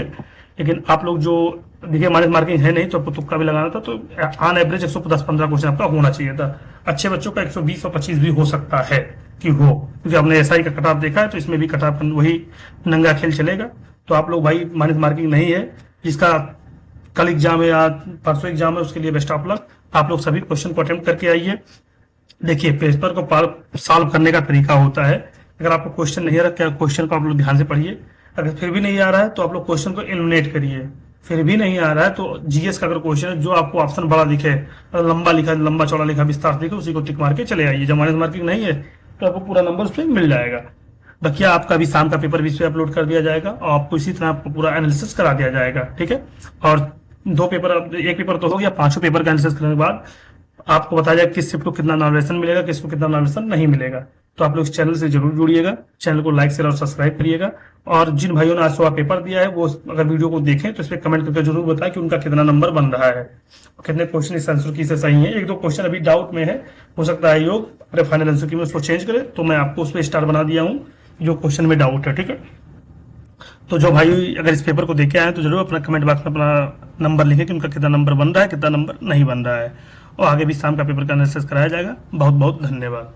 लेकिन आप लोग जो देखिए माइनस मार्किंग है नहीं, तो आपको तुक्का भी लगाना था, तो ऑन एवरेज 110-15 क्वेश्चन आपका होना चाहिए था। अच्छे बच्चों का 120 और 25 भी हो सकता है कि हो, क्योंकि आपने एसआई का कट ऑफ देखा है, तो इसमें भी कट ऑफ वही नंगा खेल चलेगा। तो आप लोग भाई माइनस मार्किंग नहीं है, जिसका कल एग्जाम है या परसों एग्जाम है, उसके लिए बेस्ट ऑफ लक। आप लोग सभी क्वेश्चन को अटेम्प्ट करके आइए। देखिए पेपर को सॉल्व करने का तरीका होता है, अगर आपको क्वेश्चन नहीं आ रहा, क्वेश्चन को आप लोग ध्यान से पढ़िए, अगर फिर भी नहीं आ रहा है तो आप लोग क्वेश्चन को एलिमिनेट करिए, फिर भी नहीं आ रहा है तो जीएस का अगर क्वेश्चन है जो आपको ऑप्शन बड़ा दिखे, लंबा लिखा, लंबा चौड़ा लिखा, विस्तार दिखे, उसी को टिक मार के चले आइए। जब माइनस मार्किंग नहीं है तो आपको पूरा नंबर उस पर मिल जाएगा। बकिया आपका भी शाम का पेपर भी इस पर अपलोड कर दिया जाएगा और आपको इसी तरह आपको पूरा एनालिसिस करा दिया जाएगा। ठीक है, और 2 पेपर, एक पेपर तो हो गया, 5 पेपर का एनालिसिस करने के बाद आपको बताया जाए किस शिफ्ट को कितना नॉमिनेशन मिलेगा, किसको कितना नॉमिनेशन नहीं मिलेगा। तो आप लोग इस चैनल से जरूर जुड़िएगा, चैनल को लाइक शेयर और सब्सक्राइब करिएगा। और जिन भाइयों ने आज सुबह पेपर दिया है, वो अगर वीडियो को देखें तो इस पर कमेंट करके जरूर बताएं कि उनका कितना नंबर बन रहा है और कितने क्वेश्चन इस आंसर की से सही है। 1-2 क्वेश्चन अभी डाउट में है, हो सकता है योग अपने फाइनल आंसर की में उसको चेंज करे, तो मैं आपको उस पर स्टार बना दिया हूँ जो क्वेश्चन में डाउट है। ठीक है, तो जो भाई अगर इस पेपर को देखे आए तो जरूर अपना कमेंट बॉक्स में अपना नंबर लिखें कि उनका कितना नंबर बन रहा है, कितना नंबर नहीं बन रहा है, और आगे भी शाम का पेपर का एनालिसिस कराया जाएगा। बहुत बहुत धन्यवाद।